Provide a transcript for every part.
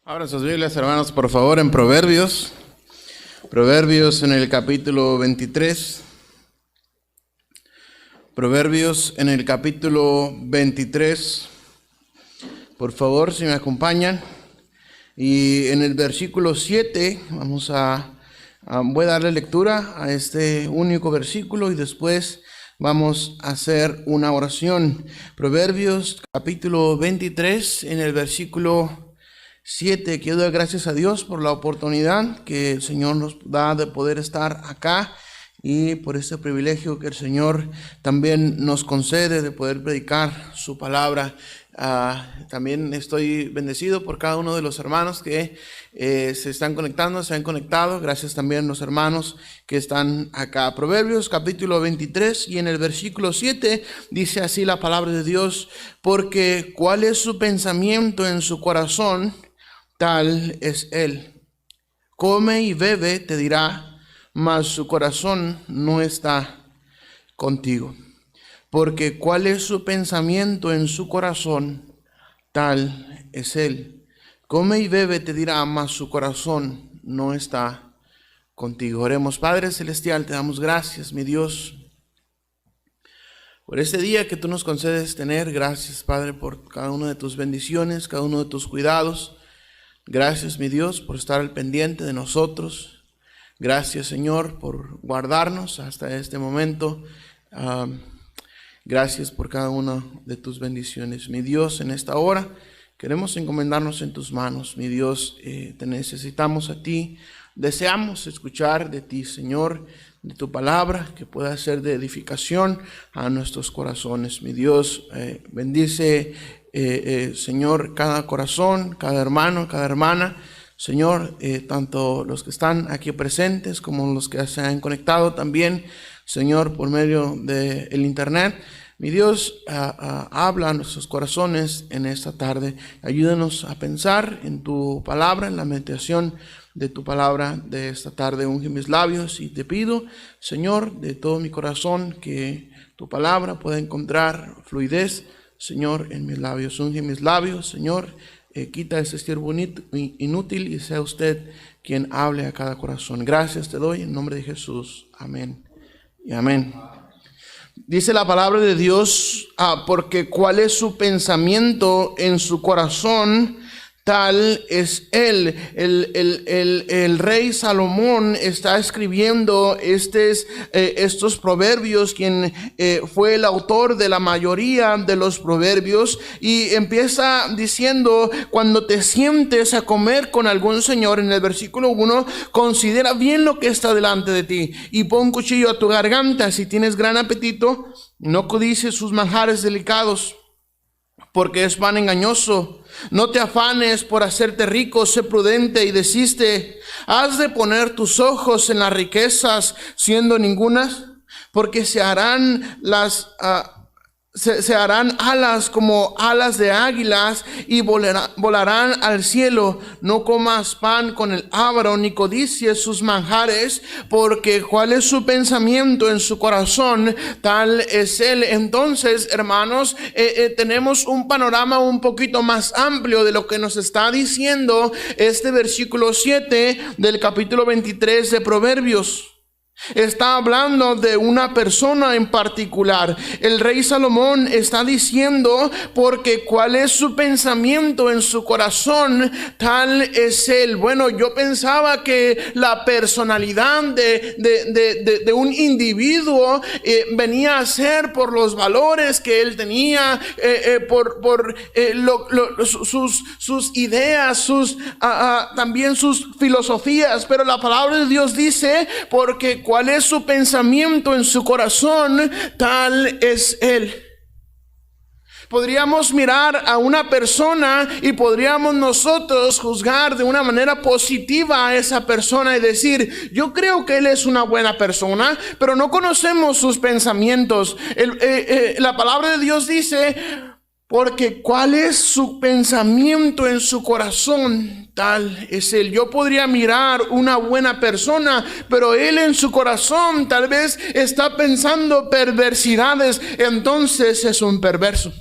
Abran sus Biblias, hermanos, por favor, en Proverbios. Proverbios en el capítulo 23. Proverbios en el capítulo 23. Por favor, si me acompañan. Y en el versículo 7 voy a darle lectura a este único versículo y después vamos a hacer una oración. Proverbios capítulo 23 en el versículo 7. Quiero dar gracias a Dios por la oportunidad que el Señor nos da de poder estar acá y por este privilegio que el Señor también nos concede de poder predicar su palabra. También estoy bendecido por cada uno de los hermanos que se han conectado. Gracias también a los hermanos que están acá. Proverbios capítulo 23 y en el versículo 7 dice así la palabra de Dios: porque cuál es su pensamiento en su corazón, tal es él. Come y bebe, te dirá, mas su corazón no está contigo. Porque cuál es su pensamiento en su corazón, tal es él. Come y bebe, te dirá, mas su corazón no está contigo. Oremos. Padre Celestial, te damos gracias, mi Dios, por este día que tú nos concedes tener. Gracias, Padre, por cada una de tus bendiciones, cada uno de tus cuidados. Gracias, mi Dios, por estar al pendiente de nosotros. Gracias, Señor, por guardarnos hasta este momento. Gracias por cada una de tus bendiciones. Mi Dios, en esta hora queremos encomendarnos en tus manos. Mi Dios, te necesitamos a ti. Deseamos escuchar de ti, Señor, de tu palabra, que pueda ser de edificación a nuestros corazones. Mi Dios, bendice, Señor, cada corazón, cada hermano, cada hermana. Señor, tanto los que están aquí presentes como los que se han conectado también, Señor, por medio del internet. Mi Dios, habla a nuestros corazones en esta tarde. Ayúdanos a pensar en tu palabra, en la meditación de tu palabra de esta tarde. Unge mis labios y te pido, Señor, de todo mi corazón, que tu palabra pueda encontrar fluidez, Señor, en mis labios. Unge mis labios, Señor. Quita ese estorbo inútil y sea usted quien hable a cada corazón. Gracias te doy en nombre de Jesús. Amén y amén. Dice la palabra de Dios, porque cuál es su pensamiento en su corazón, tal es él. El rey Salomón está escribiendo estos proverbios, quien fue el autor de la mayoría de los proverbios, y empieza diciendo: cuando te sientes a comer con algún señor, en el versículo 1, considera bien lo que está delante de ti y pon cuchillo a tu garganta. Si tienes gran apetito, no codicies sus manjares delicados, porque es pan engañoso. No te afanes por hacerte rico, sé prudente y desiste. ¿Has de poner tus ojos en las riquezas, siendo ningunas? Porque se harán alas como alas de águilas y volarán al cielo. No comas pan con el avaro, ni codicies sus manjares, porque cuál es su pensamiento en su corazón, tal es él. Entonces, hermanos, tenemos un panorama un poquito más amplio de lo que nos está diciendo este versículo 7 del capítulo 23 de Proverbios. Está hablando de una persona en particular. El rey Salomón está diciendo: porque cuál es su pensamiento en su corazón, tal es él. Bueno, yo pensaba que la personalidad de un individuo venía a ser por los valores que él tenía, por sus ideas, también sus filosofías. Pero la palabra de Dios dice: porque cuál es su pensamiento en su corazón, tal es él. Podríamos mirar a una persona y podríamos nosotros juzgar de una manera positiva a esa persona y decir: yo creo que él es una buena persona, pero no conocemos sus pensamientos. La palabra de Dios dice: porque cuál es su pensamiento en su corazón, tal es él. Yo podría mirar una buena persona, pero él en su corazón tal vez está pensando perversidades, entonces es un perverso.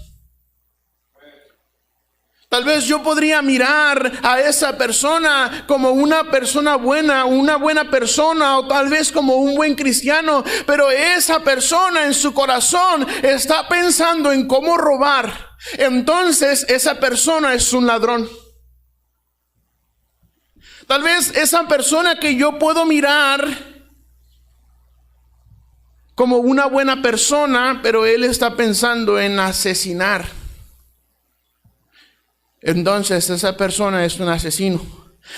Tal vez yo podría mirar a esa persona como una persona buena, una buena persona, o tal vez como un buen cristiano, pero esa persona en su corazón está pensando en cómo robar. Entonces esa persona es un ladrón. Tal vez esa persona que yo puedo mirar como una buena persona, pero él está pensando en asesinar. Entonces esa persona es un asesino.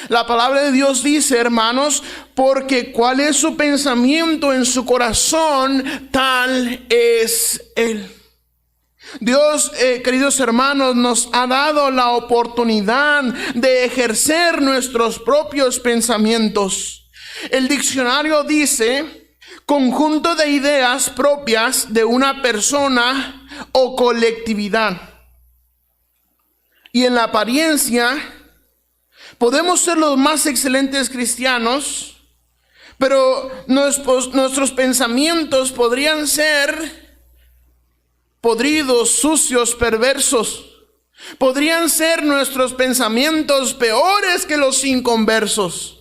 La palabra de Dios dice, hermanos, porque cuál es su pensamiento en su corazón, tal es él. Dios, queridos hermanos, nos ha dado la oportunidad de ejercer nuestros propios pensamientos. El diccionario dice: conjunto de ideas propias de una persona o colectividad. Y en la apariencia podemos ser los más excelentes cristianos, pero nuestros pensamientos podrían ser podridos, sucios, perversos. Podrían ser nuestros pensamientos peores que los inconversos.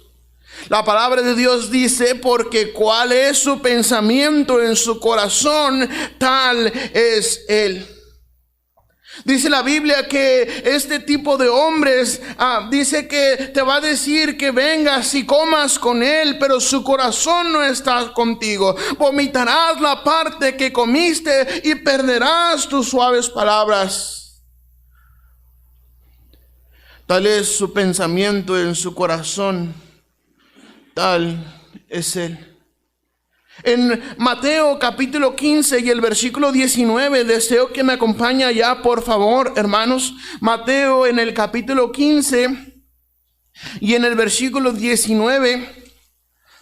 La palabra de Dios dice: porque cuál es su pensamiento en su corazón, tal es él. Dice la Biblia que este tipo de hombres dice que te va a decir que vengas y comas con él, pero su corazón no está contigo. Vomitarás la parte que comiste y perderás tus suaves palabras. Tal es su pensamiento en su corazón, tal es él. En Mateo capítulo 15 y el versículo 19, deseo que me acompañe allá, por favor, hermanos. Mateo en el capítulo 15 y en el versículo 19.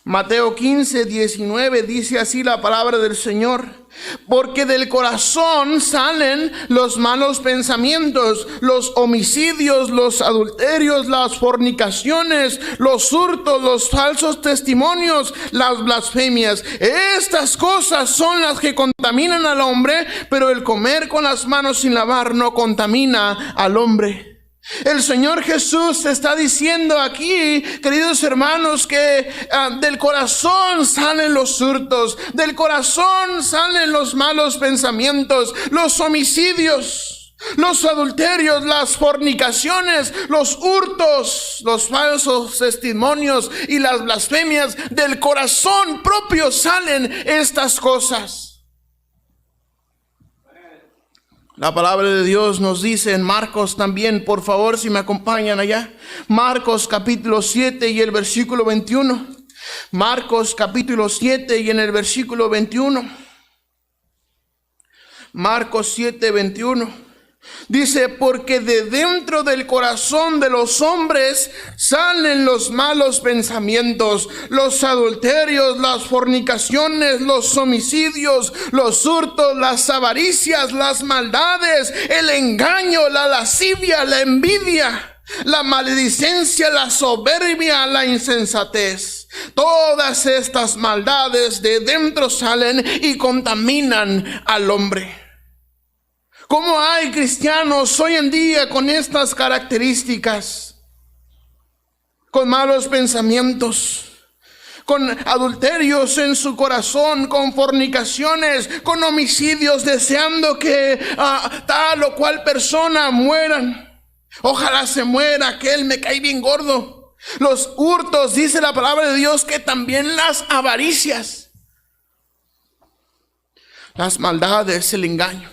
Mateo 15, 19 dice así la palabra del Señor: porque del corazón salen los malos pensamientos, los homicidios, los adulterios, las fornicaciones, los hurtos, los falsos testimonios, las blasfemias. Estas cosas son las que contaminan al hombre, pero el comer con las manos sin lavar no contamina al hombre. El Señor Jesús está diciendo aquí, queridos hermanos, que del corazón salen los hurtos, del corazón salen los malos pensamientos, los homicidios, los adulterios, las fornicaciones, los hurtos, los falsos testimonios y las blasfemias. Del corazón propio salen estas cosas. La palabra de Dios nos dice en Marcos también, por favor, si me acompañan allá. Marcos capítulo 7 y el versículo 21. Marcos capítulo 7 y en el versículo 21. Marcos 7, 21. Dice: porque de dentro del corazón de los hombres salen los malos pensamientos, los adulterios, las fornicaciones, los homicidios, los hurtos, las avaricias, las maldades, el engaño, la lascivia, la envidia, la maledicencia, la soberbia, la insensatez. Todas estas maldades de dentro salen y contaminan al hombre. ¿Cómo hay cristianos hoy en día con estas características? Con malos pensamientos, con adulterios en su corazón, con fornicaciones, con homicidios, deseando que tal o cual persona mueran. Ojalá se muera aquel, me cae bien gordo. Los hurtos, dice la palabra de Dios, que también las avaricias, las maldades, el engaño.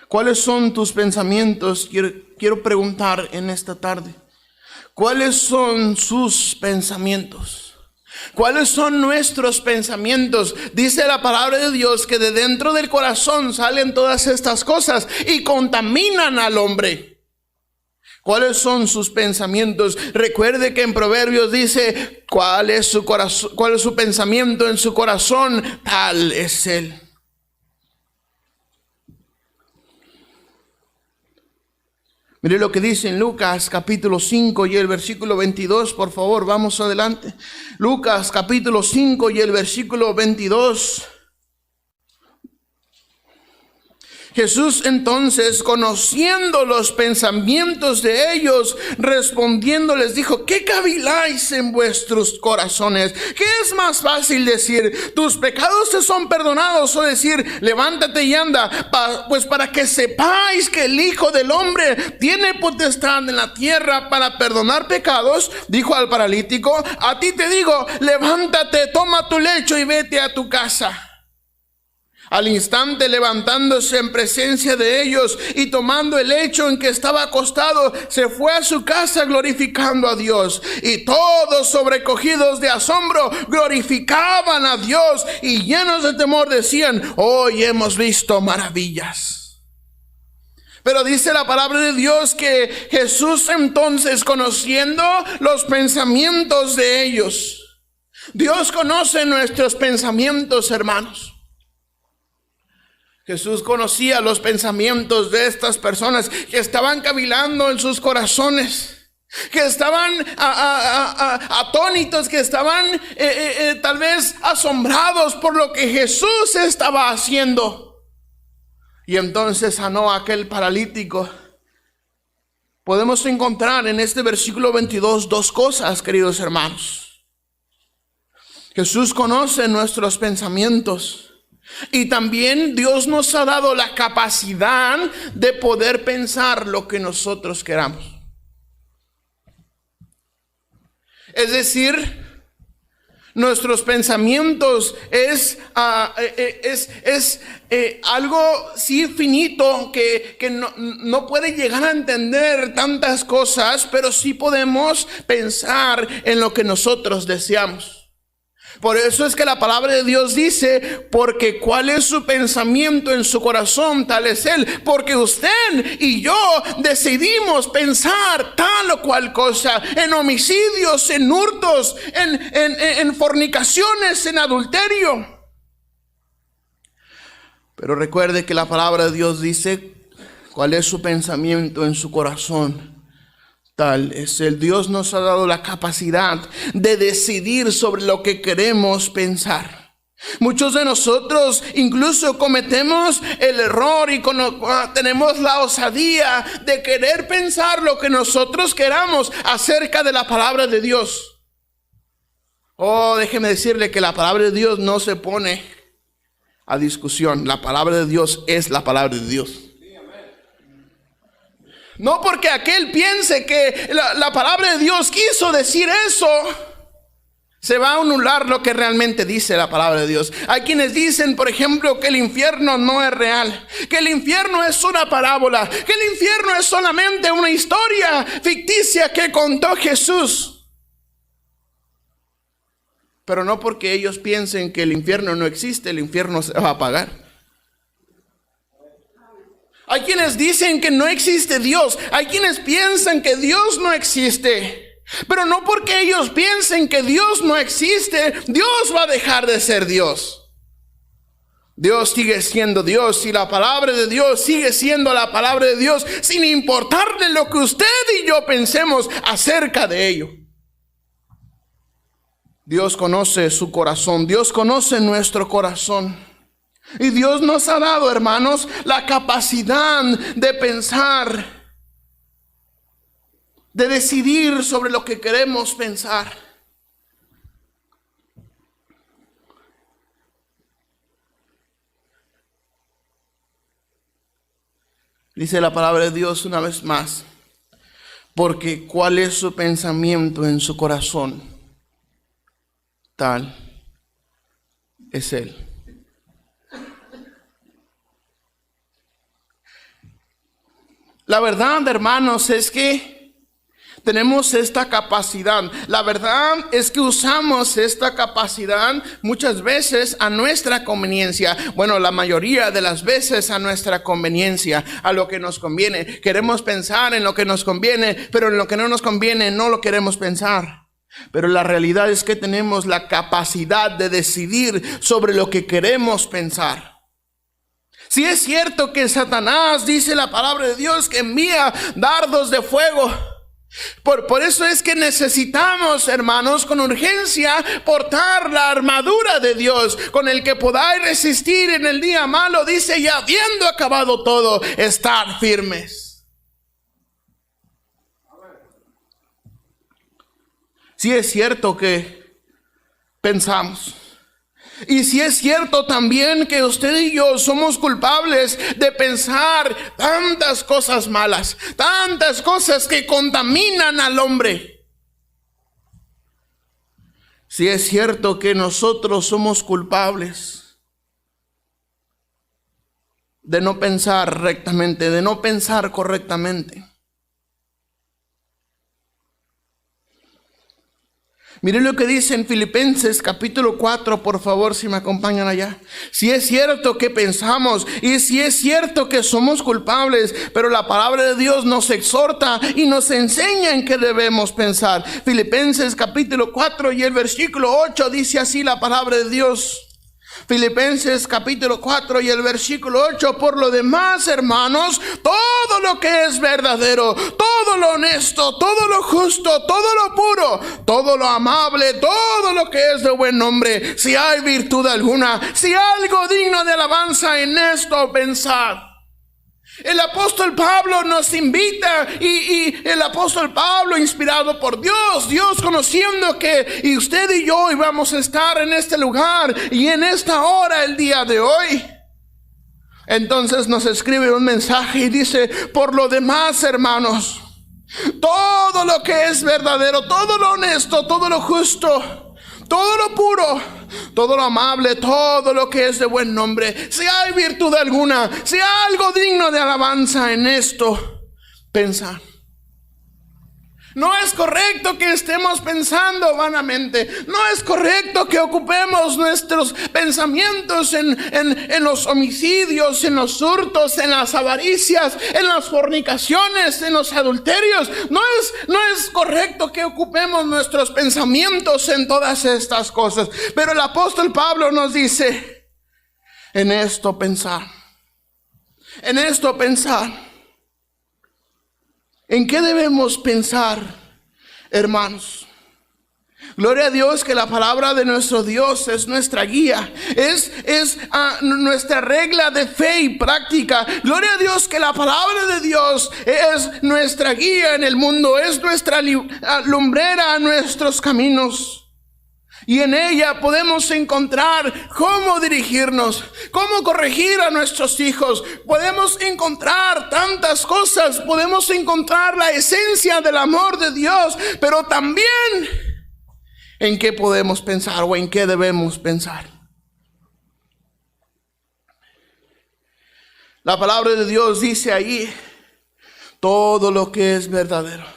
¿Cuáles son tus pensamientos? Quiero preguntar en esta tarde. ¿Cuáles son sus pensamientos? ¿Cuáles son nuestros pensamientos? Dice la palabra de Dios que de dentro del corazón salen todas estas cosas y contaminan al hombre. ¿Cuáles son sus pensamientos? Recuerde que en Proverbios dice: ¿cuál es su corazón? ¿Cuál es su pensamiento en su corazón? Tal es él. Mire lo que dice en Lucas capítulo 5 y el versículo 22, por favor, vamos adelante. Lucas capítulo 5 y el versículo 22. Jesús entonces, conociendo los pensamientos de ellos, respondiendo les dijo: ¿qué caviláis en vuestros corazones? ¿Qué es más fácil decir, tus pecados te son perdonados, o decir, levántate y anda? Pues para que sepáis que el Hijo del Hombre tiene potestad en la tierra para perdonar pecados, dijo al paralítico: a ti te digo, levántate, toma tu lecho y vete a tu casa. Al instante, levantándose en presencia de ellos y tomando el lecho en que estaba acostado, se fue a su casa glorificando a Dios. Y todos, sobrecogidos de asombro, glorificaban a Dios y llenos de temor decían: hoy hemos visto maravillas. Pero dice la palabra de Dios que Jesús entonces, conociendo los pensamientos de ellos, Dios conoce nuestros pensamientos, hermanos. Jesús conocía los pensamientos de estas personas que estaban cavilando en sus corazones, que estaban atónitos, que estaban tal vez asombrados por lo que Jesús estaba haciendo. Y entonces sanó a aquel paralítico. Podemos encontrar en este versículo 22 dos cosas, queridos hermanos. Jesús conoce nuestros pensamientos. Y también Dios nos ha dado la capacidad de poder pensar lo que nosotros queramos. Es decir, nuestros pensamientos es algo sí finito que no puede llegar a entender tantas cosas, pero sí podemos pensar en lo que nosotros deseamos. Por eso es que la palabra de Dios dice: porque cuál es su pensamiento en su corazón, tal es él. Porque usted y yo decidimos pensar tal o cual cosa, en homicidios, en hurtos, en fornicaciones, en adulterio. Pero recuerde que la palabra de Dios dice: cuál es su pensamiento en su corazón, tal es el. Dios nos ha dado la capacidad de decidir sobre lo que queremos pensar. Muchos de nosotros incluso cometemos el error y tenemos la osadía de querer pensar lo que nosotros queramos acerca de la palabra de Dios. Oh, déjeme decirle que la palabra de Dios no se pone a discusión. La palabra de Dios es la palabra de Dios. No porque aquel piense que la palabra de Dios quiso decir eso, se va a anular lo que realmente dice la palabra de Dios. Hay quienes dicen, por ejemplo, que el infierno no es real, que el infierno es una parábola, que el infierno es solamente una historia ficticia que contó Jesús. Pero no porque ellos piensen que el infierno no existe, el infierno se va a apagar. Hay quienes dicen que no existe Dios. Hay quienes piensan que Dios no existe. Pero no porque ellos piensen que Dios no existe, Dios va a dejar de ser Dios. Dios sigue siendo Dios y la palabra de Dios sigue siendo la palabra de Dios, sin importarle lo que usted y yo pensemos acerca de ello. Dios conoce su corazón. Dios conoce nuestro corazón. Y Dios nos ha dado, hermanos, la capacidad de pensar, de decidir sobre lo que queremos pensar. Dice la palabra de Dios una vez más: porque cuál es su pensamiento en su corazón, tal es él. La verdad, hermanos, es que tenemos esta capacidad. La verdad es que usamos esta capacidad muchas veces a nuestra conveniencia. Bueno, la mayoría de las veces a nuestra conveniencia, a lo que nos conviene. Queremos pensar en lo que nos conviene, pero en lo que no nos conviene no lo queremos pensar. Pero la realidad es que tenemos la capacidad de decidir sobre lo que queremos pensar. Si es cierto que Satanás, dice la palabra de Dios, que envía dardos de fuego, Por eso es que necesitamos, hermanos, con urgencia portar la armadura de Dios, con el que podáis resistir en el día malo. Dice, y habiendo acabado todo, estar firmes. Sí es cierto que pensamos. Y si es cierto también que usted y yo somos culpables de pensar tantas cosas malas, tantas cosas que contaminan al hombre. Si es cierto que nosotros somos culpables de no pensar rectamente, de no pensar correctamente. Miren lo que dice en Filipenses capítulo 4, por favor, si me acompañan allá. Si es cierto que pensamos y si es cierto que somos culpables, pero la palabra de Dios nos exhorta y nos enseña en qué debemos pensar. Filipenses capítulo 4 y el versículo 8 dice así la palabra de Dios. Filipenses capítulo 4 y el versículo 8, por lo demás, hermanos, todo lo que es verdadero, todo lo honesto, todo lo justo, todo lo puro, todo lo amable, todo lo que es de buen nombre, si hay virtud alguna, si algo digno de alabanza, en esto pensad. El apóstol Pablo nos invita y el apóstol Pablo, inspirado por Dios conociendo que y usted y yo íbamos a estar en este lugar y en esta hora el día de hoy. Entonces nos escribe un mensaje y dice, por lo demás, hermanos, todo lo que es verdadero, todo lo honesto, todo lo justo, todo lo puro, todo lo amable, todo lo que es de buen nombre, si hay virtud alguna, si hay algo digno de alabanza, en esto pensar. No es correcto que estemos pensando vanamente. No es correcto que ocupemos nuestros pensamientos en los homicidios, en los hurtos, en las avaricias, en las fornicaciones, en los adulterios. No es correcto que ocupemos nuestros pensamientos en todas estas cosas. Pero el apóstol Pablo nos dice, en esto pensar. En esto pensar. ¿En qué debemos pensar, hermanos? Gloria a Dios que la palabra de nuestro Dios es nuestra guía, es nuestra regla de fe y práctica. Gloria a Dios que la palabra de Dios es nuestra guía en el mundo, es nuestra lumbrera a nuestros caminos. Y en ella podemos encontrar cómo dirigirnos, cómo corregir a nuestros hijos. Podemos encontrar tantas cosas, podemos encontrar la esencia del amor de Dios, pero también en qué podemos pensar o en qué debemos pensar. La palabra de Dios dice ahí, todo lo que es verdadero,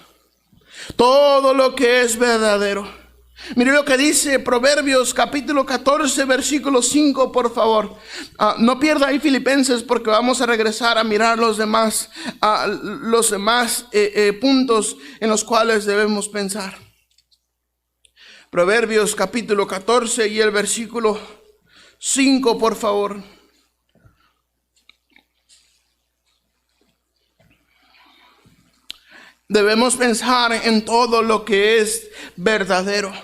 todo lo que es verdadero. Mire lo que dice Proverbios capítulo 14 versículo 5, por favor. No pierda ahí Filipenses, porque vamos a regresar a mirar los demás puntos en los cuales debemos pensar. Proverbios capítulo 14 y el versículo 5, por favor. Debemos pensar en todo lo que es verdadero.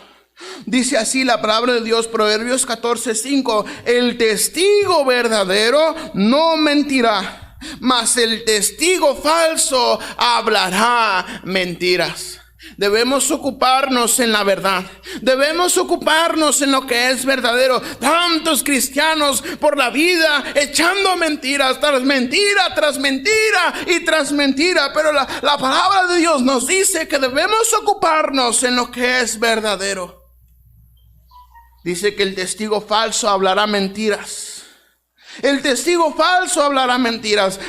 Dice así la palabra de Dios, Proverbios 14:5, el testigo verdadero no mentirá, mas el testigo falso hablará mentiras. Debemos ocuparnos en la verdad. Debemos ocuparnos en lo que es verdadero. Tantos cristianos por la vida echando mentiras tras mentira, tras mentira y tras mentira. Pero la palabra de Dios nos dice que debemos ocuparnos en lo que es verdadero. Dice que el testigo falso hablará mentiras. El testigo falso hablará mentiras,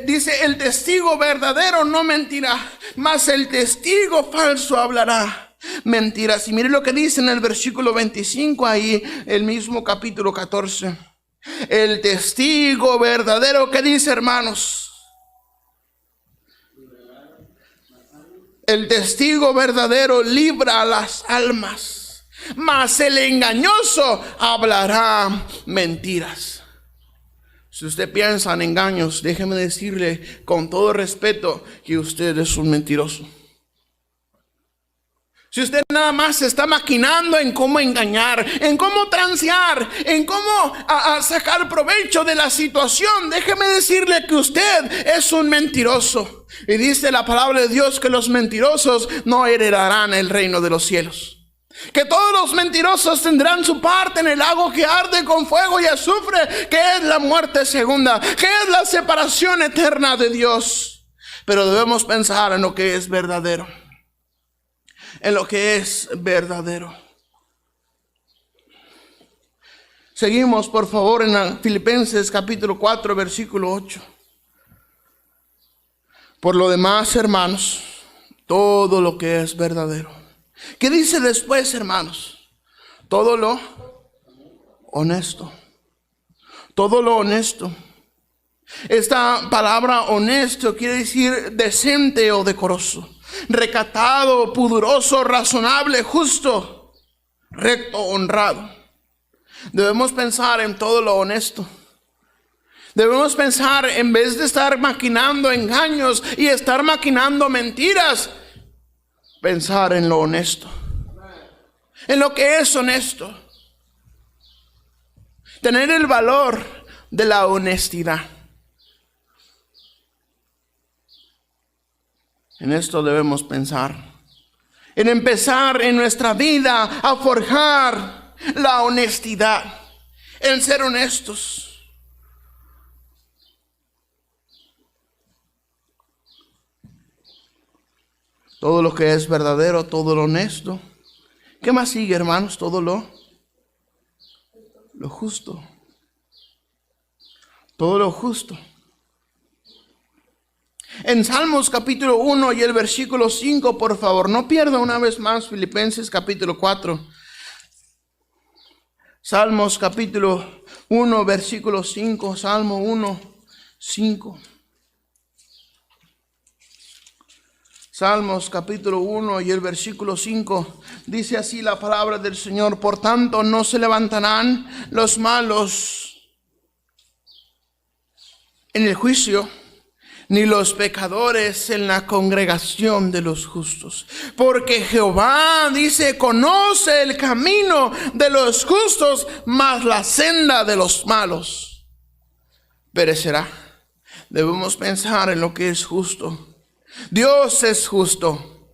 dice el testigo verdadero no mentirá, mas el testigo falso hablará mentiras. Y mire lo que dice en el versículo 25 ahí, el mismo capítulo 14. El testigo verdadero, ¿qué dice, hermanos? El testigo verdadero libra a las almas, mas el engañoso hablará mentiras. Si usted piensa en engaños, déjeme decirle con todo respeto que usted es un mentiroso. Si usted nada más está maquinando en cómo engañar, en cómo transear, en cómo sacar provecho de la situación, déjeme decirle que usted es un mentiroso. Y dice la palabra de Dios que los mentirosos no heredarán el reino de los cielos. Que todos los mentirosos tendrán su parte en el lago que arde con fuego y azufre, que es la muerte segunda, que es la separación eterna de Dios. Pero debemos pensar en lo que es verdadero. En lo que es verdadero. Seguimos por favor en Filipenses capítulo 4 versículo 8. Por lo demás, hermanos, todo lo que es verdadero. ¿Qué dice después, hermanos? Todo lo honesto. Todo lo honesto. Esta palabra honesto quiere decir decente o decoroso, recatado, pudoroso, razonable, justo, recto, honrado. Debemos pensar en todo lo honesto. Debemos pensar, en vez de estar maquinando engaños y estar maquinando mentiras, pensar en lo honesto, en lo que es honesto. Tener el valor de la honestidad. En esto debemos pensar, en empezar en nuestra vida a forjar la honestidad, en ser honestos. Todo lo que es verdadero, todo lo honesto. ¿Qué más sigue, hermanos? Todo lo justo. Todo lo justo. En Salmos capítulo 1 y el versículo 5, por favor, no pierda una vez más Filipenses capítulo 4. Salmos capítulo 1, versículo 5, Salmo 1, 5. Salmos capítulo 1 y el versículo 5, dice así la palabra del Señor: por tanto no se levantarán los malos en el juicio, ni los pecadores en la congregación de los justos. Porque Jehová, dice, conoce el camino de los justos, mas la senda de los malos perecerá. Debemos pensar en lo que es justo. Dios es justo.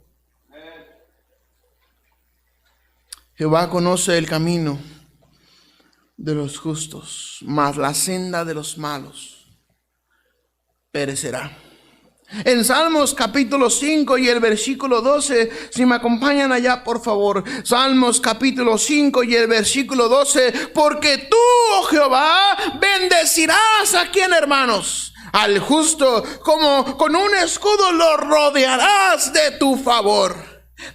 Jehová conoce el camino de los justos, mas la senda de los malos perecerá. En Salmos capítulo 5 y el versículo 12, si me acompañan allá por favor, Salmos capítulo 5 y el versículo 12, porque tú, oh Jehová, bendecirás a quien, hermanos, al justo, como con un escudo lo rodearás de tu favor.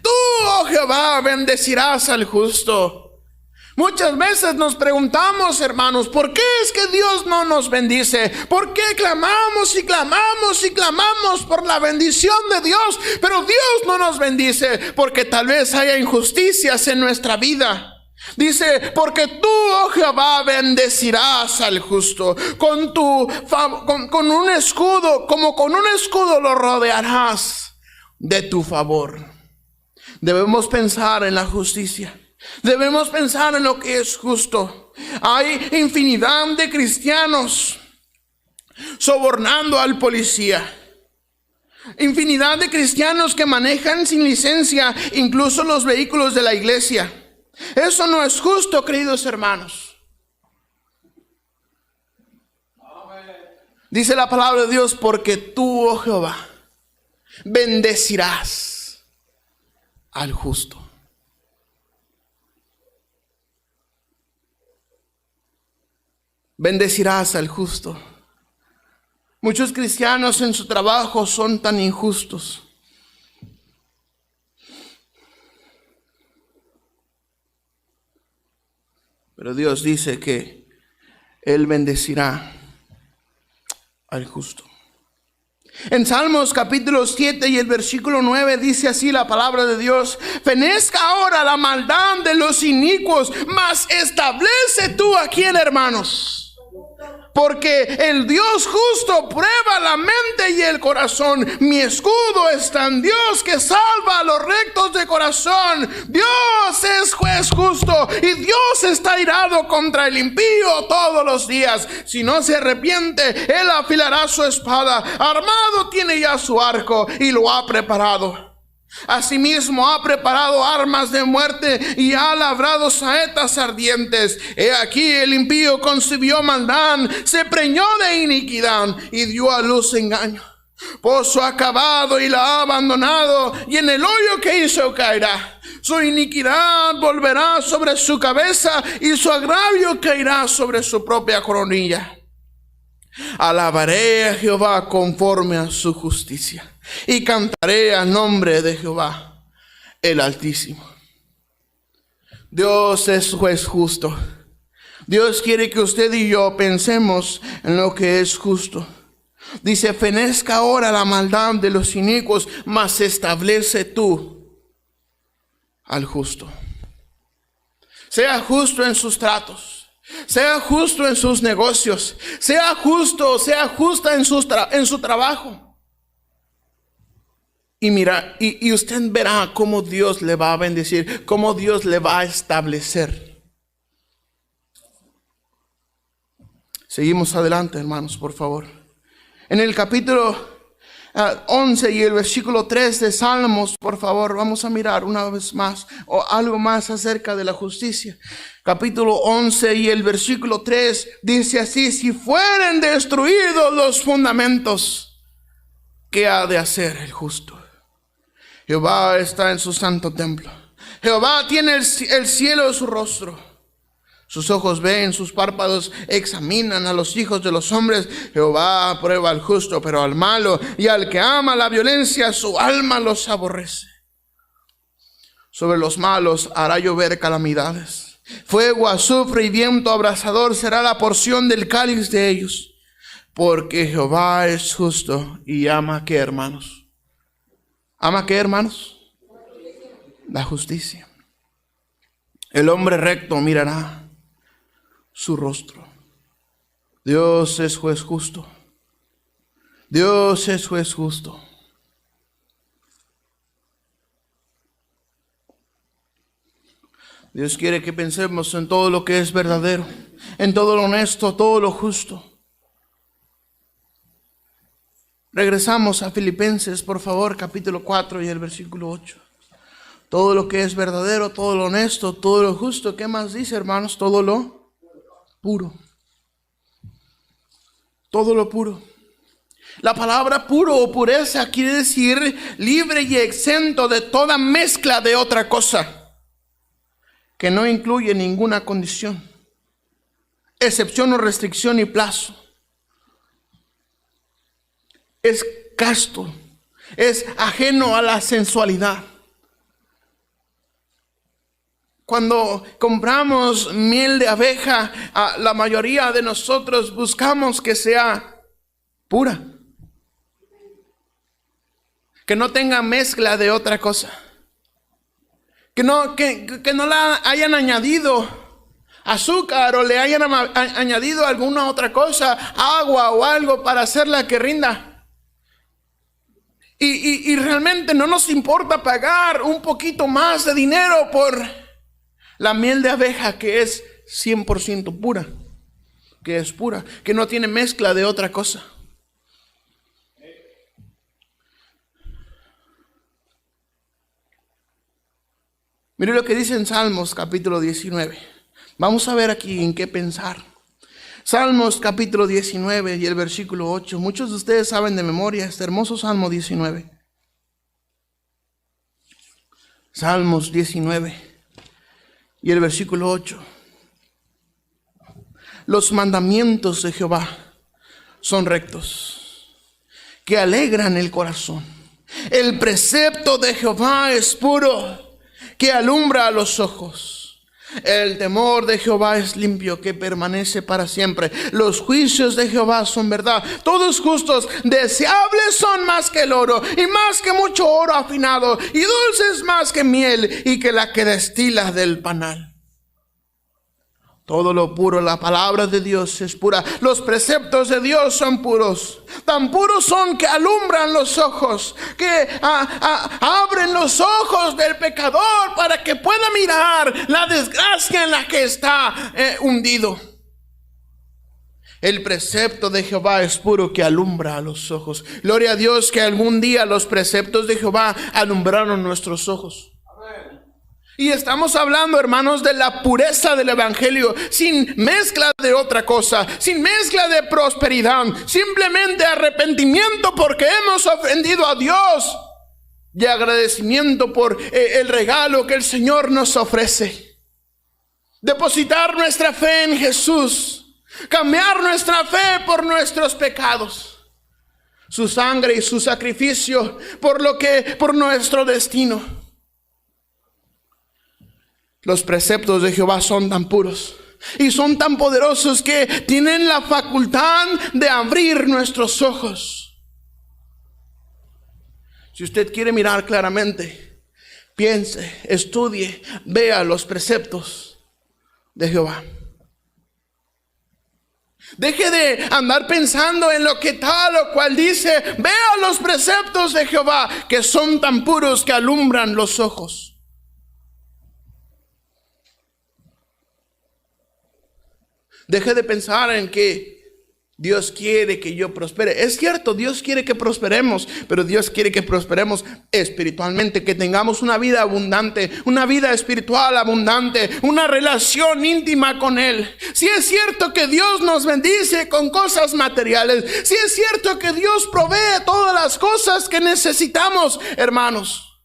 Tú, oh Jehová, bendecirás al justo. Muchas veces nos preguntamos, hermanos, ¿por qué es que Dios no nos bendice? ¿Por qué clamamos y clamamos y clamamos por la bendición de Dios, pero Dios no nos bendice? Porque tal vez haya injusticias en nuestra vida. Dice, porque tú, oh Jehová, bendecirás al justo. Con un escudo, como con un escudo lo rodearás de tu favor. Debemos pensar en la justicia. Debemos pensar en lo que es justo. Hay infinidad de cristianos sobornando al policía. Infinidad de cristianos que manejan sin licencia incluso los vehículos de la iglesia. Eso no es justo, queridos hermanos. Dice la palabra de Dios, porque tú, oh Jehová, bendecirás al justo. Bendecirás al justo. Muchos cristianos en su trabajo son tan injustos. Pero Dios dice que Él bendecirá al justo. En Salmos capítulo 7 y el versículo 9 dice así la palabra de Dios: fenezca ahora la maldad de los inicuos, mas establece tú a quién, hermanos, porque el Dios justo prueba la mente y el corazón. Mi escudo está en Dios, que salva a los rectos de corazón. Dios es juez justo y Dios está airado contra el impío todos los días. Si no se arrepiente, él afilará su espada. Armado tiene ya su arco y lo ha preparado. Asimismo ha preparado armas de muerte y ha labrado saetas ardientes. He aquí el impío concibió maldad, se preñó de iniquidad y dio a luz engaño. Pozo ha cavado y la ha abandonado, y en el hoyo que hizo caerá. Su iniquidad volverá sobre su cabeza y su agravio caerá sobre su propia coronilla. Alabaré a Jehová conforme a su justicia y cantaré al nombre de Jehová el Altísimo. Dios es juez justo. Dios quiere que usted y yo pensemos en lo que es justo. Dice: fenezca ahora la maldad de los inicuos, mas establece tú al justo. Sea justo en sus tratos. Sea justo en sus negocios. Sea justa en su trabajo. Y mira, y usted verá cómo Dios le va a bendecir, cómo Dios le va a establecer. Seguimos adelante, hermanos, por favor. En el capítulo 11 y el versículo 3 de Salmos, por favor, vamos a mirar una vez más o algo más acerca de la justicia. Capítulo 11 y el versículo 3 dice así: si fueren destruidos los fundamentos, ¿qué ha de hacer el justo? Jehová está en su santo templo. Jehová tiene el cielo en su rostro. Sus ojos ven, sus párpados examinan a los hijos de los hombres. Jehová aprueba al justo, pero al malo y al que ama la violencia, su alma los aborrece. Sobre los malos hará llover calamidades. Fuego, azufre y viento abrasador será la porción del cáliz de ellos. Porque Jehová es justo y ama, ¿qué, hermanos? ¿Ama qué, hermanos? La justicia. El hombre recto mirará su rostro. Dios es juez justo. Dios es juez justo. Dios quiere que pensemos en todo lo que es verdadero, en todo lo honesto, todo lo justo. Regresamos a Filipenses, por favor, capítulo 4 y el versículo 8. Todo lo que es verdadero, todo lo honesto, todo lo justo. ¿Qué más dice, hermanos? Todo lo puro. Todo lo puro. La palabra puro o pureza quiere decir libre y exento de toda mezcla de otra cosa, que no incluye ninguna condición, excepción o restricción y plazo. Es casto, es ajeno a la sensualidad. Cuando compramos miel de abeja, la mayoría de nosotros buscamos que sea pura, que no tenga mezcla de otra cosa, que no la hayan añadido azúcar o le hayan añadido alguna otra cosa, agua o algo para hacerla que rinda. Y realmente no nos importa pagar un poquito más de dinero por la miel de abeja, que es 100% pura, que es pura, que no tiene mezcla de otra cosa. Mire lo que dice en Salmos capítulo 19. Vamos a ver aquí en qué pensar. Salmos capítulo 19 y el versículo 8. Muchos de ustedes saben de memoria este hermoso Salmo 19. Salmos 19 y el versículo 8. Los mandamientos de Jehová son rectos, que alegran el corazón. El precepto de Jehová es puro, que alumbra a los ojos. El temor de Jehová es limpio, que permanece para siempre. Los juicios de Jehová son verdad, todos justos. Deseables son más que el oro, y más que mucho oro afinado, y dulces más que miel, y que la que destila del panal. Todo lo puro, la palabra de Dios es pura. Los preceptos de Dios son puros. Tan puros son que alumbran los ojos, que abren los ojos del pecador para que pueda mirar la desgracia en la que está hundido. El precepto de Jehová es puro, que alumbra a los ojos. Gloria a Dios que algún día los preceptos de Jehová alumbraron nuestros ojos. Y estamos hablando, hermanos, de la pureza del evangelio, sin mezcla de otra cosa, sin mezcla de prosperidad, simplemente arrepentimiento porque hemos ofendido a Dios y agradecimiento por el regalo que el Señor nos ofrece. Depositar nuestra fe en Jesús, cambiar nuestra fe por nuestros pecados, su sangre y su sacrificio por nuestro destino. Los preceptos de Jehová son tan puros y son tan poderosos que tienen la facultad de abrir nuestros ojos. Si usted quiere mirar claramente, piense, estudie, vea los preceptos de Jehová. Deje de andar pensando en lo que tal o cual dice. Vea los preceptos de Jehová, que son tan puros que alumbran los ojos. Deje de pensar en que Dios quiere que yo prospere. Es cierto, Dios quiere que prosperemos, pero Dios quiere que prosperemos espiritualmente, que tengamos una vida abundante, una vida espiritual abundante, una relación íntima con Él. Si es cierto que Dios nos bendice con cosas materiales, si es cierto que Dios provee todas las cosas que necesitamos, hermanos.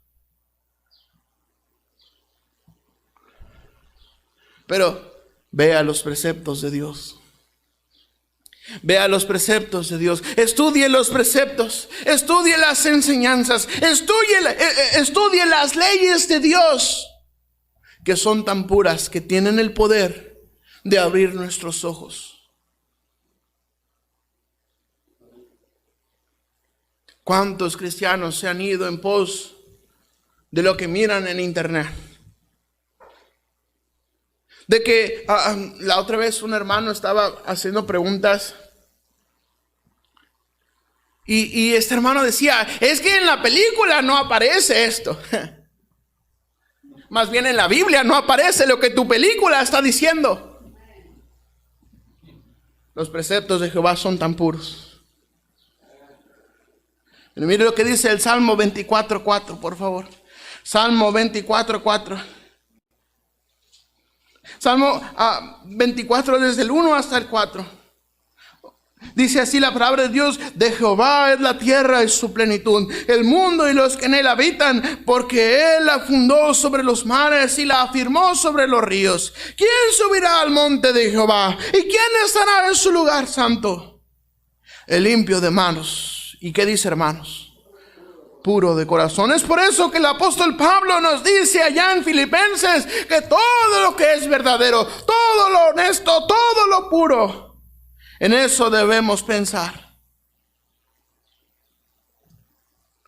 Pero vea los preceptos de Dios. Vea los preceptos de Dios. Estudie los preceptos. Estudie las enseñanzas. Estudie las leyes de Dios, que son tan puras, que tienen el poder de abrir nuestros ojos. ¿Cuántos cristianos se han ido en pos de lo que miran en internet? De que la otra vez un hermano estaba haciendo preguntas y este hermano decía, es que en la película no aparece esto. Más bien en la Biblia no aparece lo que tu película está diciendo. Los preceptos de Jehová son tan puros. Pero mire lo que dice el Salmo 24:4, por favor. Salmo 24:4. Salmo 24 desde el 1 hasta el 4. Dice así la palabra de Dios: de Jehová es la tierra y su plenitud, el mundo y los que en él habitan, porque él la fundó sobre los mares y la afirmó sobre los ríos. ¿Quién subirá al monte de Jehová? ¿Y quién estará en su lugar santo? El limpio de manos. ¿Y qué dice, hermanos? Puro de corazón. Es por eso que el apóstol Pablo nos dice allá en Filipenses que todo lo que es verdadero, todo lo honesto, todo lo puro, en eso debemos pensar.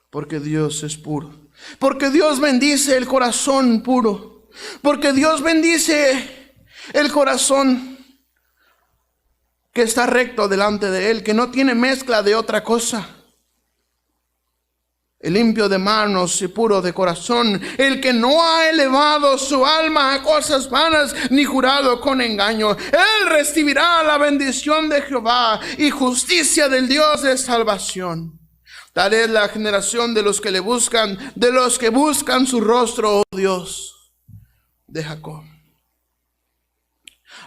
Porque Dios es puro. Porque Dios bendice el corazón puro. Porque Dios bendice el corazón que está recto delante de Él, que no tiene mezcla de otra cosa. El limpio de manos y puro de corazón, el que no ha elevado su alma a cosas vanas, ni jurado con engaño. Él recibirá la bendición de Jehová y justicia del Dios de salvación. Tal es la generación de los que le buscan, de los que buscan su rostro, oh Dios de Jacob.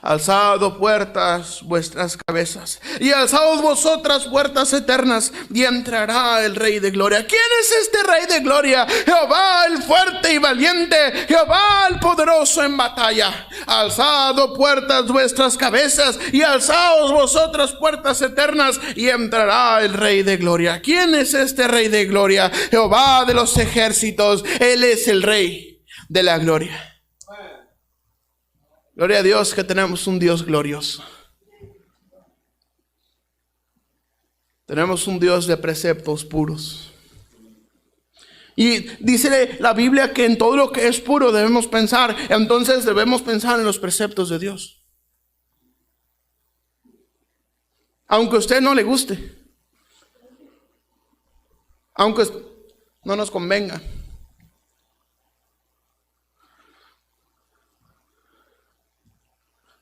Alzad, oh puertas, vuestras cabezas, y alzaos vosotras puertas eternas, y entrará el Rey de Gloria. ¿Quién es este Rey de Gloria? Jehová el fuerte y valiente, Jehová el poderoso en batalla. Alzad, oh puertas, vuestras cabezas, y alzaos vosotras puertas eternas, y entrará el Rey de Gloria. ¿Quién es este Rey de Gloria? Jehová de los ejércitos. Él es el Rey de la Gloria. Gloria a Dios que tenemos un Dios glorioso. Tenemos un Dios de preceptos puros. Y dice la Biblia que en todo lo que es puro debemos pensar. Entonces debemos pensar en los preceptos de Dios. aunque a usted no le guste, aunque no nos convenga.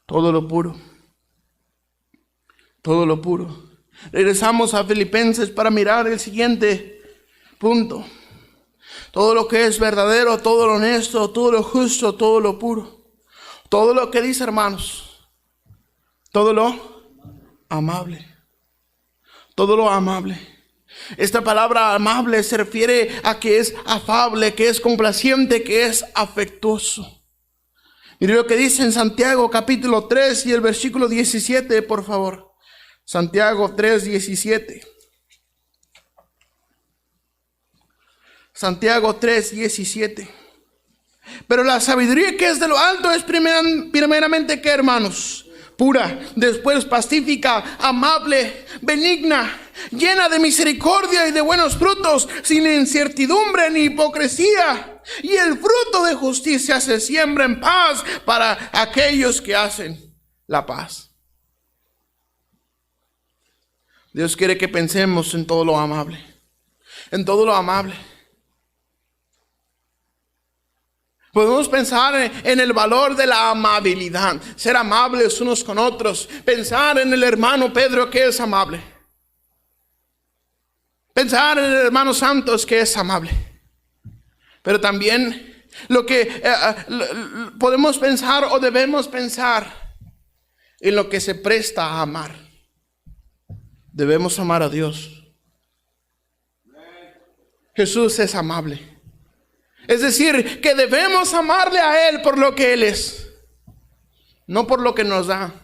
Todo lo puro. Todo lo puro. Regresamos a Filipenses para mirar el siguiente punto. Todo lo que es verdadero, todo lo honesto, todo lo justo, todo lo puro. Todo lo que dice, hermanos. Todo lo amable. Todo lo amable. Esta palabra amable se refiere a que es afable, que es complaciente, que es afectuoso. Mire lo que dice en Santiago capítulo 3 y el versículo 17, por favor. Santiago 3, 17. Santiago 3, 17. Pero la sabiduría que es de lo alto es primeramente, ¿qué, hermanos? Pura, después pacífica, amable, benigna, llena de misericordia y de buenos frutos, sin incertidumbre ni hipocresía. Y el fruto de justicia se siembra en paz para aquellos que hacen la paz. Dios quiere que pensemos en todo lo amable. En todo lo amable. Podemos pensar en el valor de la amabilidad, ser amables unos con otros, pensar en el hermano Pedro que es amable, pensar en el hermano Santos que es amable, pero también lo que podemos pensar o debemos pensar en lo que se presta a amar. Debemos amar a Dios. Jesús es amable. Es decir, que debemos amarle a Él por lo que Él es, no por lo que nos da,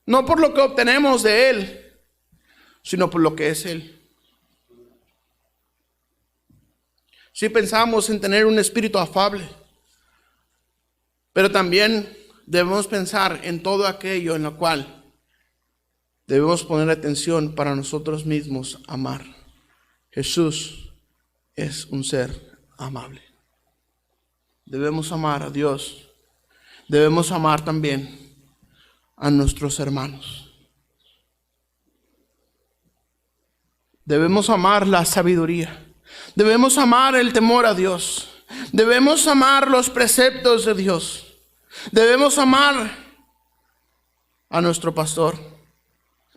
no por lo que obtenemos de Él, sino por lo que es Él. Si pensamos en tener un espíritu afable, pero también debemos pensar en todo aquello en lo cual debemos poner atención para nosotros mismos amar. Jesús es un ser amable. Debemos amar a Dios. Debemos amar también a nuestros hermanos. Debemos amar la sabiduría. Debemos amar el temor a Dios. Debemos amar los preceptos de Dios. Debemos amar a nuestro pastor,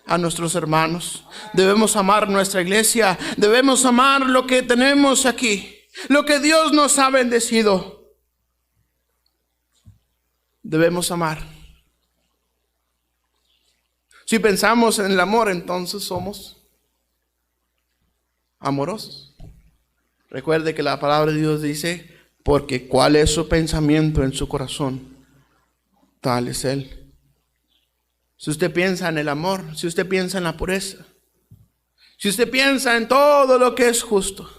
a nuestros hermanos. Debemos amar nuestra iglesia. Debemos amar lo que tenemos aquí, lo que Dios nos ha bendecido. Debemos amar. Si pensamos en el amor, entonces somos amorosos. Recuerde que la palabra de Dios dice, porque cuál es su pensamiento en su corazón, tal es Él. Si usted piensa en el amor, si usted piensa en la pureza, si usted piensa en todo lo que es justo,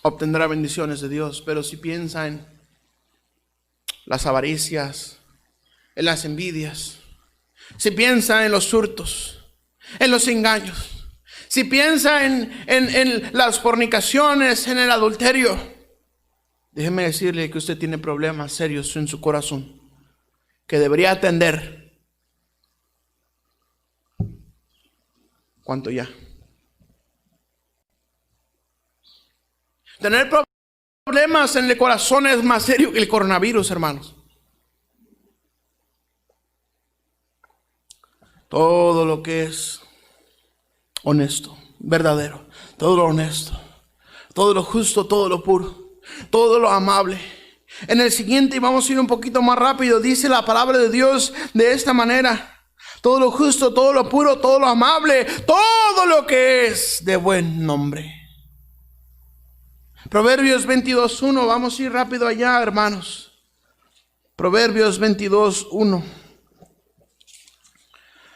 obtendrá bendiciones de Dios. Pero si piensa en las avaricias, en las envidias, si piensa en los hurtos, en los engaños, si piensa en las fornicaciones, en el adulterio, déjeme decirle que usted tiene problemas serios en su corazón que debería atender. ¿Cuánto ya? Tener problemas en el corazón es más serio que el coronavirus, hermanos. Todo lo que es honesto, verdadero, todo lo honesto, todo lo justo, todo lo puro, todo lo amable. En el siguiente, y vamos a ir un poquito más rápido, dice la palabra de Dios de esta manera: todo lo justo, todo lo puro, todo lo amable, todo lo que es de buen nombre. Proverbios 22:1, vamos a ir rápido allá, hermanos. Proverbios 22:1.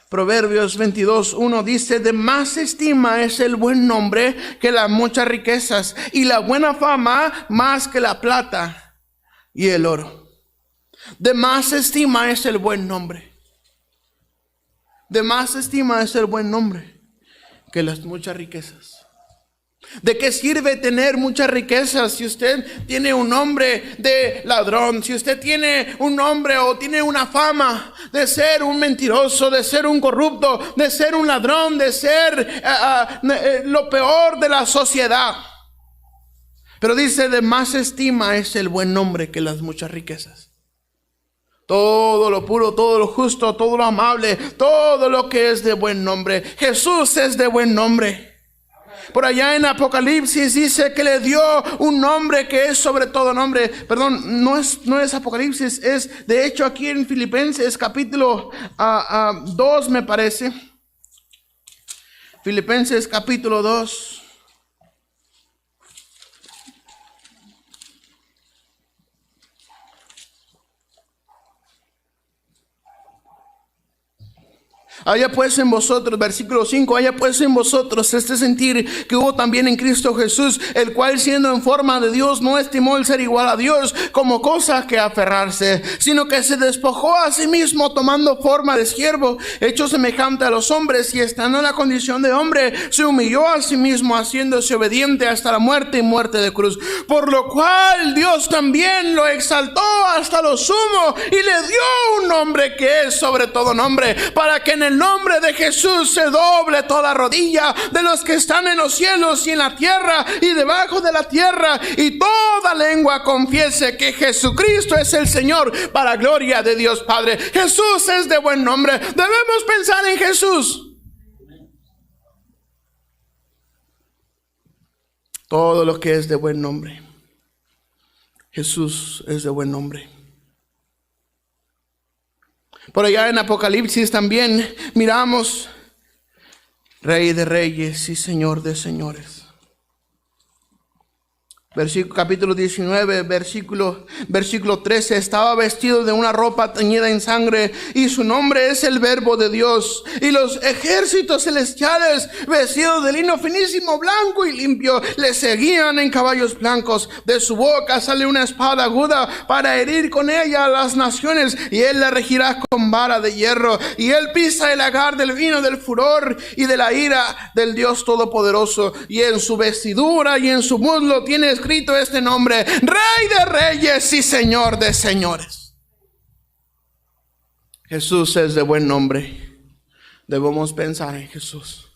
Proverbios 22:1 dice: de más estima es el buen nombre que las muchas riquezas, y la buena fama más que la plata y el oro. De más estima es el buen nombre. De más estima es el buen nombre que las muchas riquezas. ¿De qué sirve tener muchas riquezas si usted tiene un nombre de ladrón? Si usted tiene un nombre o tiene una fama de ser un mentiroso, de ser un corrupto, de ser un ladrón, de ser lo peor de la sociedad. Pero dice, de más estima es el buen nombre que las muchas riquezas. Todo lo puro, todo lo justo, todo lo amable, todo lo que es de buen nombre. Jesús es de buen nombre. Por allá en Apocalipsis dice que le dio un nombre que es sobre todo nombre. Perdón, no es Apocalipsis, es de hecho aquí en Filipenses capítulo 2 me parece. Filipenses capítulo 2. Haya pues en vosotros, versículo 5, haya pues en vosotros este sentir que hubo también en Cristo Jesús, el cual siendo en forma de Dios no estimó el ser igual a Dios como cosa que aferrarse, sino que se despojó a sí mismo tomando forma de siervo, hecho semejante a los hombres, y estando en la condición de hombre, se humilló a sí mismo, haciéndose obediente hasta la muerte y muerte de cruz. Por lo cual Dios también lo exaltó hasta lo sumo y le dio un nombre que es sobre todo nombre, para que en el nombre de Jesús se doble toda rodilla de los que están en los cielos y en la tierra y debajo de la tierra, y toda lengua confiese que Jesucristo es el Señor, para gloria de Dios Padre. Jesús es de buen nombre. Debemos pensar en Jesús. Todo lo que es de buen nombre. Jesús es de buen nombre. Por allá en Apocalipsis también miramos Rey de reyes y Señor de señores. Capítulo 19, versículo 13. Estaba vestido de una ropa teñida en sangre, y su nombre es el Verbo de Dios. Y los ejércitos celestiales, vestidos de lino finísimo, blanco y limpio, le seguían en caballos blancos. De su boca sale una espada aguda para herir con ella a las naciones, y él la regirá con vara de hierro. Y él pisa el lagar del vino del furor y de la ira del Dios Todopoderoso. Y en su vestidura y en su muslo tiene escrito este nombre: Rey de reyes y Señor de señores. Jesús es de buen nombre. Debemos pensar en Jesús.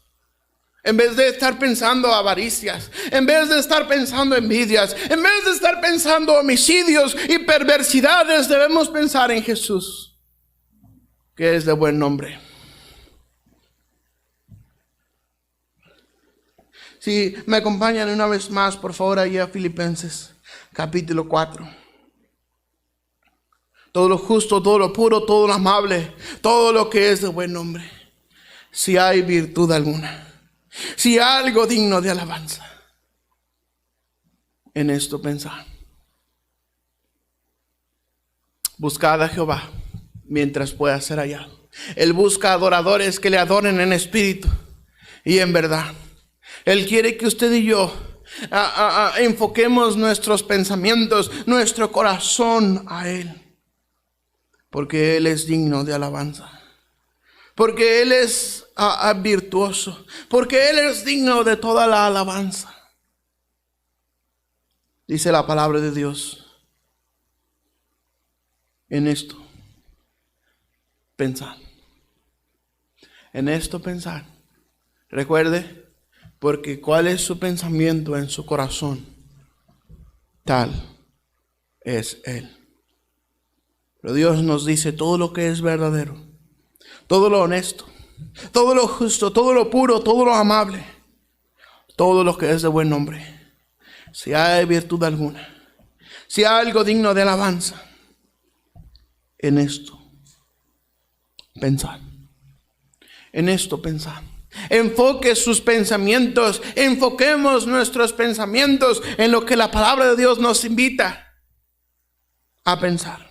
En vez de estar pensando avaricias, en vez de estar pensando envidias, en vez de estar pensando homicidios y perversidades, debemos pensar en Jesús, que es de buen nombre. Si me acompañan una vez más, por favor, allí a Filipenses, capítulo 4. Todo lo justo, todo lo puro, todo lo amable, todo lo que es de buen nombre. Si hay virtud alguna, si hay algo digno de alabanza, en esto pensad. Buscad a Jehová mientras pueda ser hallado. Él busca adoradores que le adoren en espíritu y en verdad. Él quiere que usted y yo enfoquemos nuestros pensamientos, nuestro corazón a Él. Porque Él es digno de alabanza. Porque Él es virtuoso. Porque Él es digno de toda la alabanza. Dice la palabra de Dios. En esto pensar. En esto pensar. Recuerde. Porque cuál es su pensamiento en su corazón, tal es Él. Pero Dios nos dice todo lo que es verdadero, todo lo honesto, todo lo justo, todo lo puro, todo lo amable, todo lo que es de buen nombre. Si hay virtud alguna, si hay algo digno de alabanza, en esto pensar. En esto pensar. Enfoque sus pensamientos, enfoquemos nuestros pensamientos en lo que la palabra de Dios nos invita a pensar.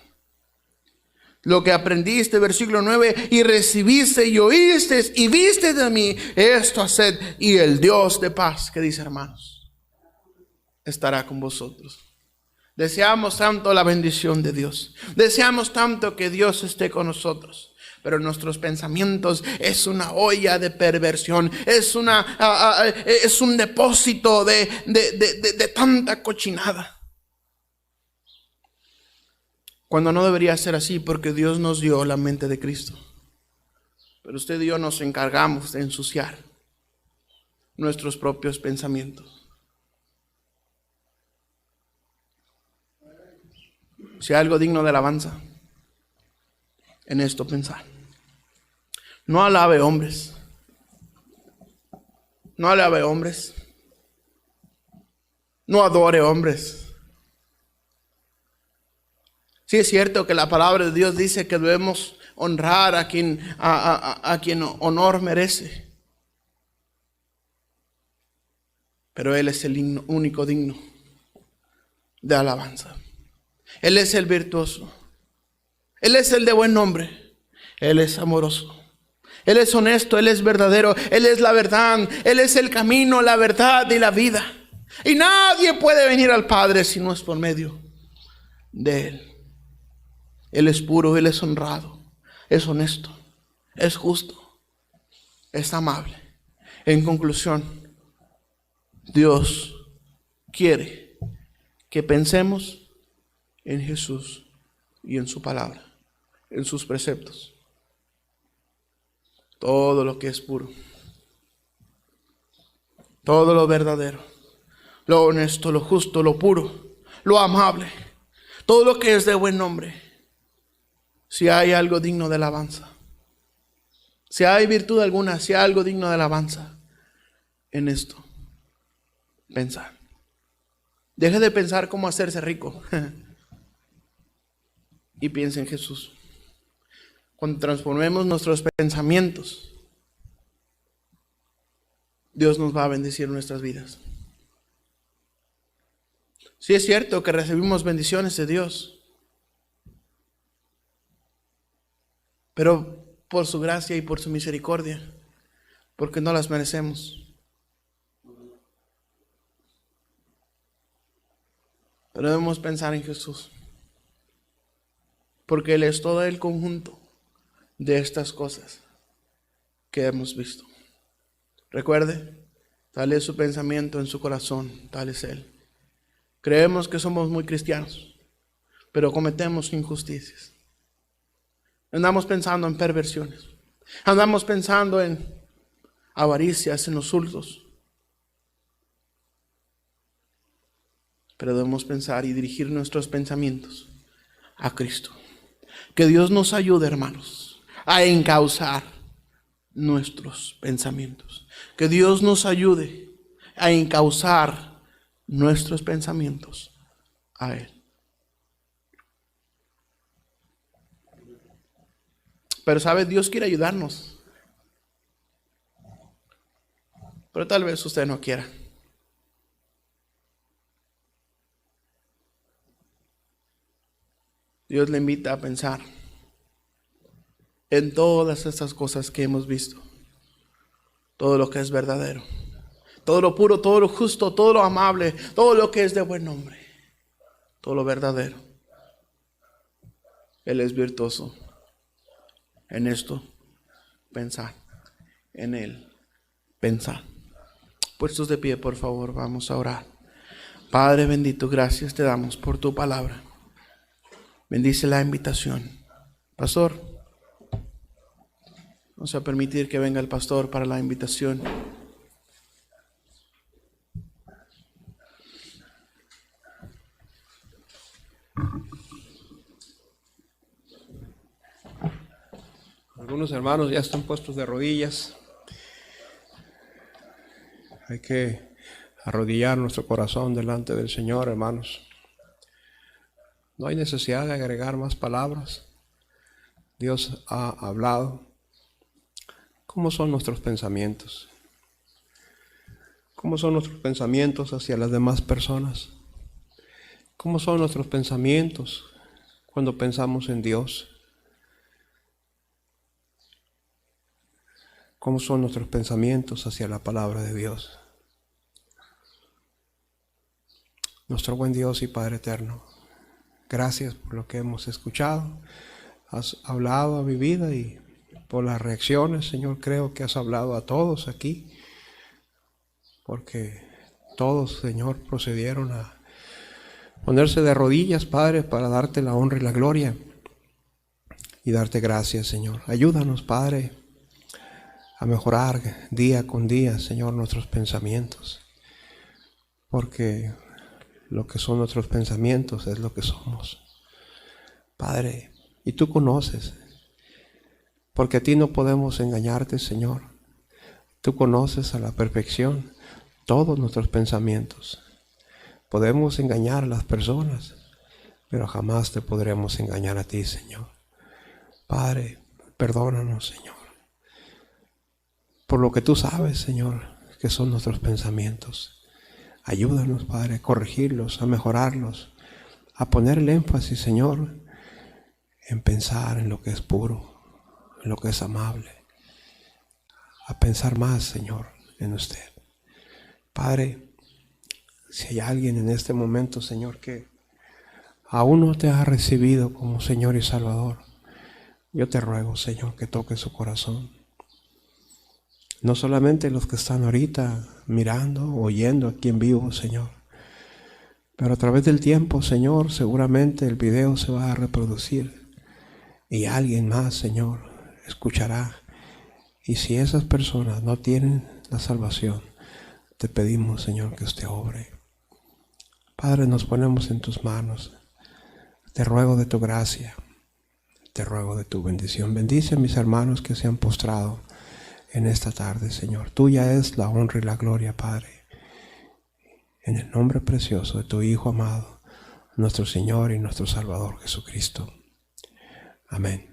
Lo que aprendiste, versículo 9, y recibiste y oíste y viste de mí, esto haced, y el Dios de paz, que dice, hermanos, estará con vosotros. Deseamos tanto la bendición de Dios, deseamos tanto que Dios esté con nosotros. Pero nuestros pensamientos es una olla de perversión, es un depósito de tanta cochinada. Cuando no debería ser así, porque Dios nos dio la mente de Cristo. Pero usted y yo nos encargamos de ensuciar nuestros propios pensamientos. Si hay algo digno de alabanza, en esto pensar. No alabe hombres. No alabe hombres. No adore hombres. Sí es cierto que la palabra de Dios dice que debemos honrar a quien honor merece. Pero Él es el único digno de alabanza. Él es el virtuoso. Él es el de buen nombre. Él es amoroso. Él es honesto. Él es verdadero. Él es la verdad. Él es el camino, la verdad y la vida. Y nadie puede venir al Padre si no es por medio de Él. Él es puro, Él es honrado, es honesto, es justo, es amable. En conclusión, Dios quiere que pensemos en Jesús y en su palabra, en sus preceptos. Todo lo que es puro, todo lo verdadero, lo honesto, lo justo, lo puro, lo amable, todo lo que es de buen nombre. Si hay algo digno de alabanza, si hay virtud alguna, si hay algo digno de alabanza, en esto, pensar. Deje de pensar cómo hacerse rico y piense en Jesús. Cuando transformemos nuestros pensamientos, Dios nos va a bendecir nuestras vidas. Sí es cierto que recibimos bendiciones de Dios, pero por su gracia y por su misericordia, porque no las merecemos. Pero debemos pensar en Jesús, porque Él es todo el conjunto de estas cosas que hemos visto. Recuerde, tal es su pensamiento en su corazón, tal es Él. Creemos que somos muy cristianos, pero cometemos injusticias. Andamos pensando en perversiones. Andamos pensando en avaricias, en los hurtos. Pero debemos pensar y dirigir nuestros pensamientos a Cristo. Que Dios nos ayude, hermanos, a encauzar nuestros pensamientos. Que Dios nos ayude a encauzar nuestros pensamientos a Él. Pero sabe, Dios quiere ayudarnos. Pero tal vez usted no quiera. Dios le invita a pensar en todas estas cosas que hemos visto. Todo lo que es verdadero. Todo lo puro, todo lo justo, todo lo amable, todo lo que es de buen nombre. Todo lo verdadero. Él es virtuoso. En esto, pensar. En Él, pensar. Puestos de pie, por favor, vamos a orar. Padre bendito, gracias te damos por tu palabra. Bendice la invitación. Pastor, vamos a permitir que venga el pastor para la invitación. Algunos hermanos ya están puestos de rodillas. Hay que arrodillar nuestro corazón delante del Señor, hermanos. No hay necesidad de agregar más palabras. Dios ha hablado. ¿Cómo son nuestros pensamientos? ¿Cómo son nuestros pensamientos hacia las demás personas? ¿Cómo son nuestros pensamientos cuando pensamos en Dios? ¿Cómo son nuestros pensamientos hacia la palabra de Dios? Nuestro buen Dios y Padre eterno, gracias por lo que hemos escuchado. Has hablado a mi vida y por las reacciones, Señor. Creo que has hablado a todos aquí, porque todos, Señor, procedieron a ponerse de rodillas, Padre, para darte la honra y la gloria y darte gracias, Señor. Ayúdanos, Padre, a mejorar día con día, Señor, nuestros pensamientos, porque lo que son nuestros pensamientos es lo que somos, Padre, y tú conoces, porque a ti no podemos engañarte, Señor. Tú conoces a la perfección todos nuestros pensamientos. Podemos engañar a las personas, pero jamás te podremos engañar a ti, Señor. Padre, perdónanos, Señor, por lo que tú sabes, Señor, que son nuestros pensamientos. Ayúdanos, Padre, a corregirlos, a mejorarlos, a poner el énfasis, Señor, en pensar en lo que es puro, en lo que es amable, a pensar más, Señor, en usted. Padre, si hay alguien en este momento, Señor, que aún no te ha recibido como Señor y Salvador, yo te ruego, Señor, que toques su corazón. No solamente los que están ahorita mirando, oyendo aquí en vivo, Señor, pero a través del tiempo, Señor, seguramente el video se va a reproducir y alguien más, Señor, escuchará. Y si esas personas no tienen la salvación, te pedimos, Señor, que usted obre. Padre, nos ponemos en tus manos. Te ruego de tu gracia, te ruego de tu bendición. Bendice a mis hermanos que se han postrado en esta tarde, Señor. Tuya es la honra y la gloria, Padre. En el nombre precioso de tu Hijo amado, nuestro Señor y nuestro Salvador Jesucristo. Amén.